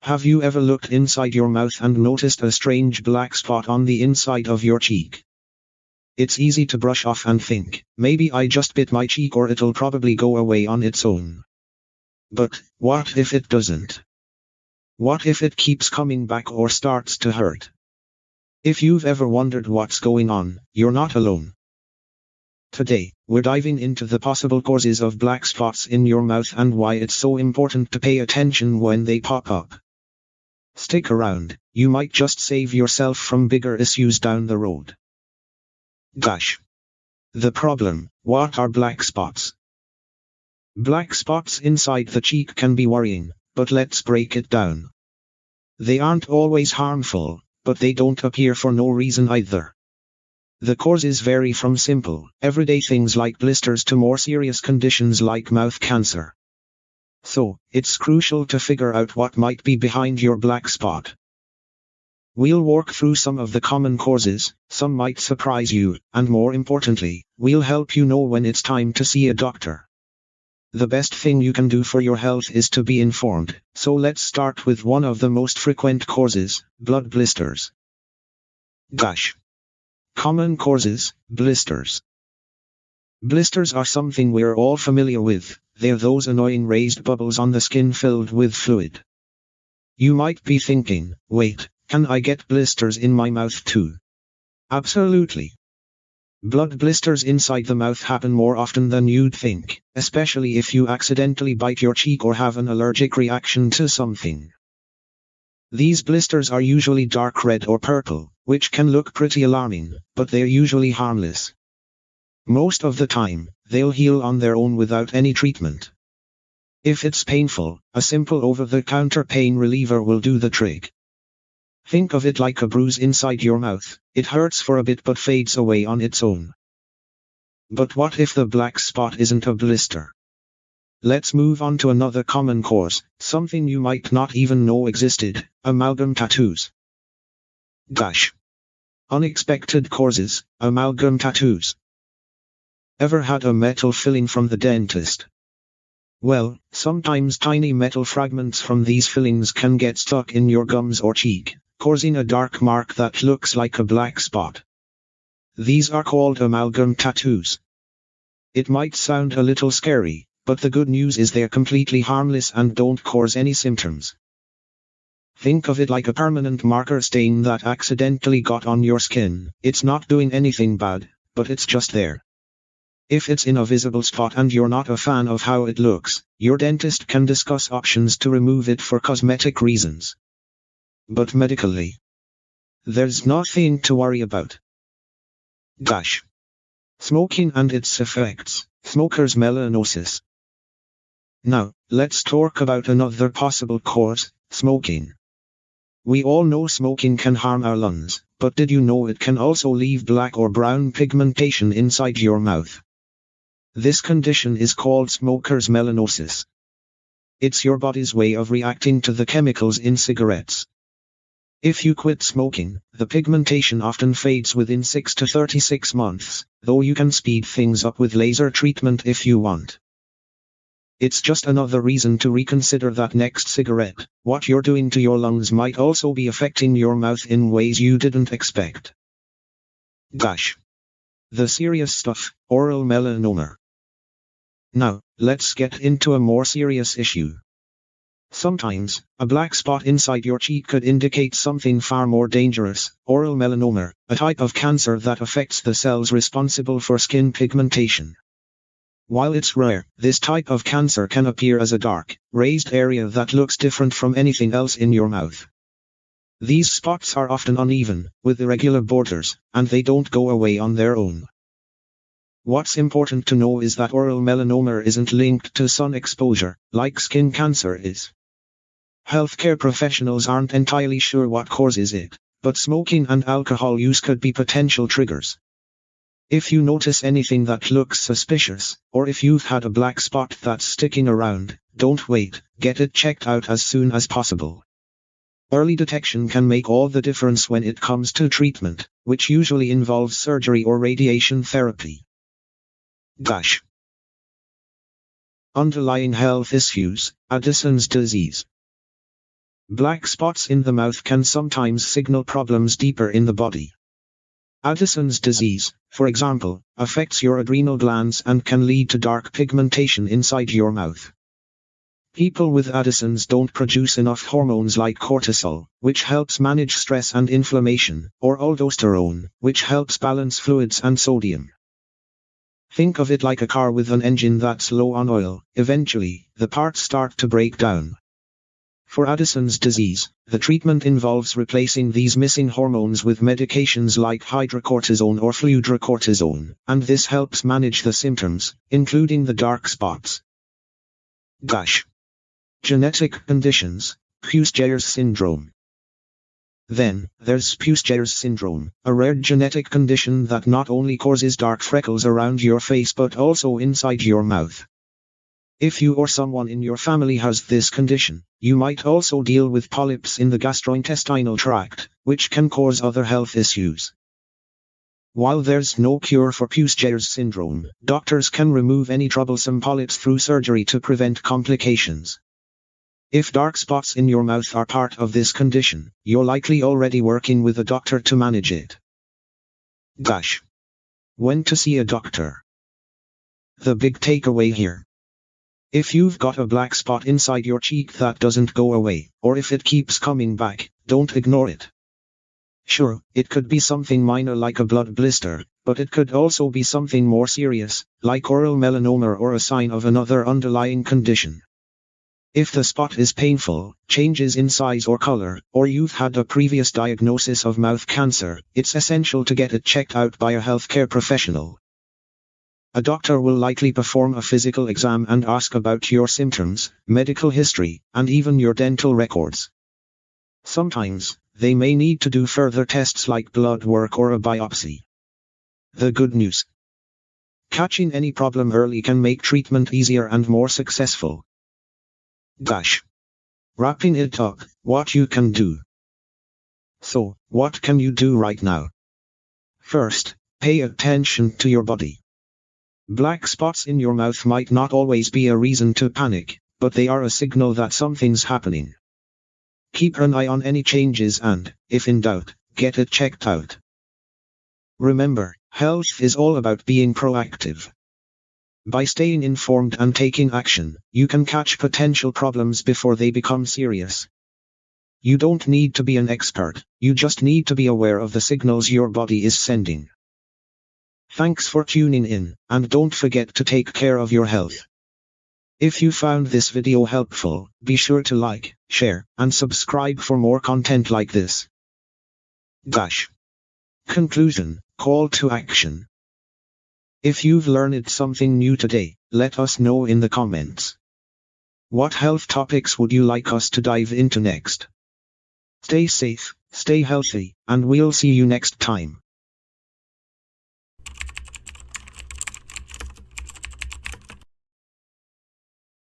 Have you ever looked inside your mouth and noticed a strange black spot on the inside of your cheek? It's easy to brush off and think, maybe I just bit my cheek or it'll probably go away on its own. But, what if it doesn't? What if it keeps coming back or starts to hurt? If you've ever wondered what's going on, you're not alone. Today, we're diving into the possible causes of black spots in your mouth and why it's so important to pay attention when they pop up. Stick around, you might just save yourself from bigger issues down the road. The problem: what are black spots? Black spots inside the cheek can be worrying, but let's break it down. They aren't always harmful, but they don't appear for no reason either. The causes vary from simple, everyday things like blisters to more serious conditions like mouth cancer. So, it's crucial to figure out what might be behind your black spot. We'll walk through some of the common causes, some might surprise you, and more importantly, we'll help you know when it's time to see a doctor. The best thing you can do for your health is to be informed, so let's start with one of the most frequent causes: blood blisters. Common causes: blisters. Blisters are something we're all familiar with. They're those annoying raised bubbles on the skin filled with fluid. You might be thinking, wait, can I get blisters in my mouth too? Absolutely. Blood blisters inside the mouth happen more often than you'd think, especially if you accidentally bite your cheek or have an allergic reaction to something. These blisters are usually dark red or purple, which can look pretty alarming, but they're usually harmless. Most of the time, they'll heal on their own without any treatment. If it's painful, a simple over-the-counter pain reliever will do the trick. Think of it like a bruise inside your mouth. It hurts for a bit but fades away on its own. But what if the black spot isn't a blister? Let's move on to another common cause, something you might not even know existed: amalgam tattoos. Unexpected causes: amalgam tattoos. Ever had a metal filling from the dentist? Well, sometimes tiny metal fragments from these fillings can get stuck in your gums or cheek, causing a dark mark that looks like a black spot. These are called amalgam tattoos. It might sound a little scary, but the good news is they're completely harmless and don't cause any symptoms. Think of it like a permanent marker stain that accidentally got on your skin. It's not doing anything bad, but it's just there. If it's in a visible spot and you're not a fan of how it looks, your dentist can discuss options to remove it for cosmetic reasons. But medically, there's nothing to worry about. Smoking and its effects: smoker's melanosis. Now, let's talk about another possible cause: smoking. We all know smoking can harm our lungs, but did you know it can also leave black or brown pigmentation inside your mouth? This condition is called smoker's melanosis. It's your body's way of reacting to the chemicals in cigarettes. If you quit smoking, the pigmentation often fades within 6 to 36 months, though you can speed things up with laser treatment if you want. It's just another reason to reconsider that next cigarette. What you're doing to your lungs might also be affecting your mouth in ways you didn't expect. The serious stuff: oral melanoma. Now, let's get into a more serious issue. Sometimes, a black spot inside your cheek could indicate something far more dangerous: oral melanoma, a type of cancer that affects the cells responsible for skin pigmentation. While it's rare, this type of cancer can appear as a dark, raised area that looks different from anything else in your mouth. These spots are often uneven, with irregular borders, and they don't go away on their own. What's important to know is that oral melanoma isn't linked to sun exposure, like skin cancer is. Healthcare professionals aren't entirely sure what causes it, but smoking and alcohol use could be potential triggers. If you notice anything that looks suspicious, or if you've had a black spot that's sticking around, don't wait, get it checked out as soon as possible. Early detection can make all the difference when it comes to treatment, which usually involves surgery or radiation therapy. Underlying health issues: Addison's disease. Black spots in the mouth can sometimes signal problems deeper in the body. Addison's disease, for example, affects your adrenal glands and can lead to dark pigmentation inside your mouth. People with Addison's don't produce enough hormones like cortisol, which helps manage stress and inflammation, or aldosterone, which helps balance fluids and sodium. Think of it like a car with an engine that's low on oil. Eventually, the parts start to break down. For Addison's disease, the treatment involves replacing these missing hormones with medications like hydrocortisone or fludrocortisone, and this helps manage the symptoms, including the dark spots. Genetic conditions, peutz-jeghers syndrome. Then, there's peutz-jeghers syndrome, a rare genetic condition that not only causes dark freckles around your face but also inside your mouth. If you or someone in your family has this condition, you might also deal with polyps in the gastrointestinal tract, which can cause other health issues. While there's no cure for peutz-jeghers syndrome, doctors can remove any troublesome polyps through surgery to prevent complications. If dark spots in your mouth are part of this condition, you're likely already working with a doctor to manage it. When to see a doctor. The big takeaway here. If you've got a black spot inside your cheek that doesn't go away, or if it keeps coming back, don't ignore it. Sure, it could be something minor like a blood blister, but it could also be something more serious, like oral melanoma or a sign of another underlying condition. If the spot is painful, changes in size or color, or you've had a previous diagnosis of mouth cancer, it's essential to get it checked out by a healthcare professional. A doctor will likely perform a physical exam and ask about your symptoms, medical history, and even your dental records. Sometimes, they may need to do further tests like blood work or a biopsy. The good news. Catching any problem early can make treatment easier and more successful. Wrapping it up, what you can do. So, what can you do right now? First, pay attention to your body. Black spots in your mouth might not always be a reason to panic, but they are a signal that something's happening. Keep an eye on any changes and, if in doubt, get it checked out. Remember, health is all about being proactive. By staying informed and taking action, you can catch potential problems before they become serious. You don't need to be an expert, you just need to be aware of the signals your body is sending. Thanks for tuning in, and don't forget to take care of your health. If you found this video helpful, be sure to like, share, and subscribe for more content like this. Conclusion, call to action. If you've learned something new today, let us know in the comments. What health topics would you like us to dive into next? Stay safe, stay healthy, and we'll see you next time.